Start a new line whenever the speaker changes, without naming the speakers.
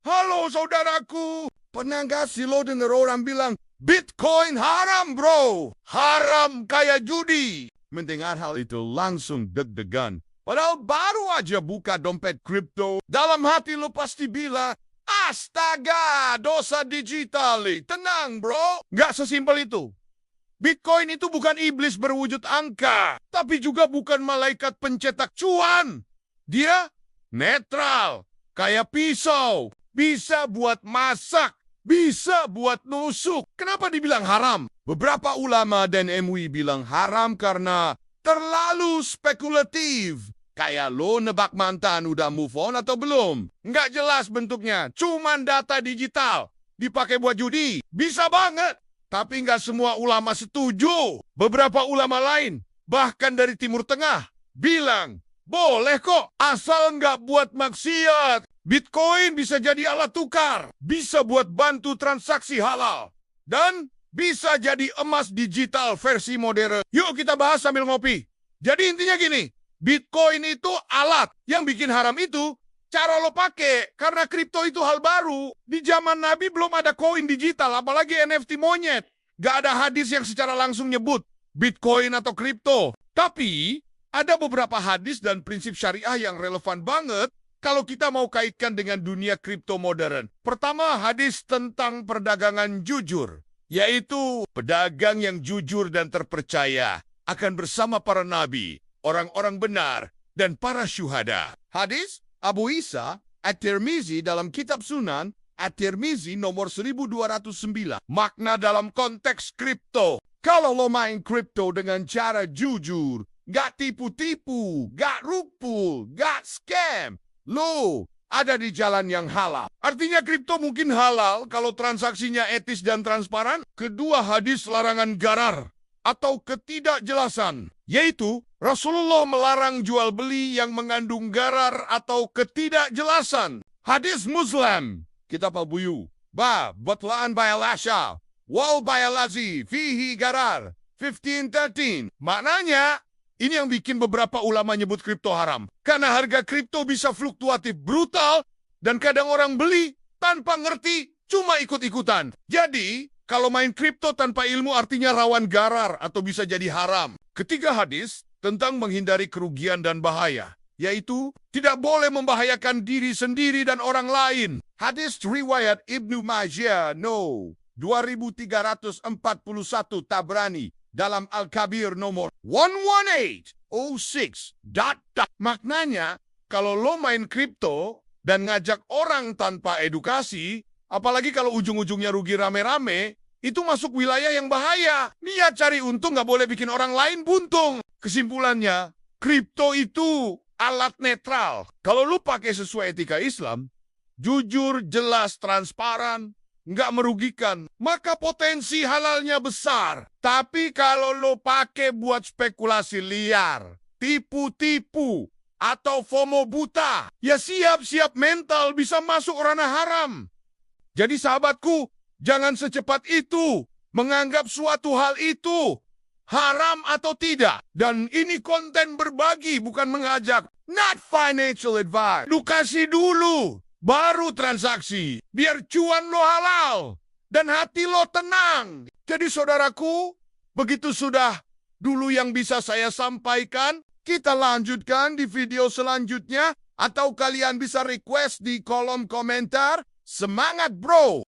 Halo saudaraku, pernah nggak sih lo denger orang bilang, Bitcoin haram bro, haram kayak judi. Mendengar hal itu langsung deg-degan. Padahal baru aja buka dompet kripto, dalam hati lo pasti bilang, astaga, dosa digital. Tenang bro, nggak sesimpel itu. Bitcoin itu bukan iblis berwujud angka, tapi juga bukan malaikat pencetak cuan. Dia netral, kayak pisau. Bisa buat masak, bisa buat nusuk. Kenapa dibilang haram? Beberapa ulama dan MUI bilang haram karena terlalu spekulatif. Kayak lo nebak mantan udah move on atau belum. Nggak jelas bentuknya, cuman data digital. Dipakai buat judi, bisa banget. Tapi nggak semua ulama setuju. Beberapa ulama lain, bahkan dari Timur Tengah, bilang, boleh kok, asal nggak buat maksiat. Bitcoin bisa jadi alat tukar, bisa buat bantu transaksi halal, dan bisa jadi emas digital versi modern. Yuk kita bahas sambil ngopi. Jadi intinya gini, Bitcoin itu alat. Yang bikin haram itu cara lo pakai, karena kripto itu hal baru. Di zaman Nabi belum ada koin digital, apalagi NFT monyet. Gak ada hadis yang secara langsung nyebut Bitcoin atau kripto. Tapi ada beberapa hadis dan prinsip syariah yang relevan banget kalau kita mau kaitkan dengan dunia kripto modern. Pertama, hadis tentang perdagangan jujur, yaitu pedagang yang jujur dan terpercaya akan bersama para nabi, orang-orang benar, dan para syuhada. Hadis Abu Isa At-Tirmizi dalam kitab Sunan At-Tirmizi nomor 1209. Makna dalam konteks kripto. Kalau lo main kripto dengan cara jujur, gak tipu-tipu, gak rupul, gak scam, lo ada di jalan yang halal. Artinya kripto mungkin halal kalau transaksinya etis dan transparan. Kedua, hadis larangan garar atau ketidakjelasan, yaitu Rasulullah melarang jual beli yang mengandung garar atau ketidakjelasan. Hadis Muslim, kitab Al-Buyu, bab batlaan bayal asya wal bayalazi fihi garar 1513. Maknanya, ini yang bikin beberapa ulama nyebut kripto haram. Karena harga kripto bisa fluktuatif brutal dan kadang orang beli tanpa ngerti, cuma ikut-ikutan. Jadi, kalau main kripto tanpa ilmu artinya rawan garar atau bisa jadi haram. Ketiga hadis tentang menghindari kerugian dan bahaya, yaitu tidak boleh membahayakan diri sendiri dan orang lain. Hadis riwayat Ibnu Majah no 2341 Tabrani dalam Al-Kabir nomor 11806. Maknanya, kalau lo main kripto dan ngajak orang tanpa edukasi, apalagi kalau ujung-ujungnya rugi rame-rame, itu masuk wilayah yang bahaya. Niat cari untung nggak boleh bikin orang lain buntung. Kesimpulannya, kripto itu alat netral. Kalau lo pakai sesuai etika Islam, jujur, jelas, transparan, nggak merugikan, maka potensi halalnya besar. Tapi kalau lo pakai buat spekulasi liar, tipu-tipu, atau FOMO buta, ya siap-siap mental bisa masuk ranah haram. Jadi sahabatku, jangan secepat itu menganggap suatu hal itu haram atau tidak. Dan ini konten berbagi, bukan mengajak. Not financial advice. Edukasi dulu, baru transaksi, biar cuan lo halal dan hati lo tenang. Jadi saudaraku, begitu sudah dulu yang bisa saya sampaikan. Kita lanjutkan di video selanjutnya, atau kalian bisa request di kolom komentar. Semangat bro!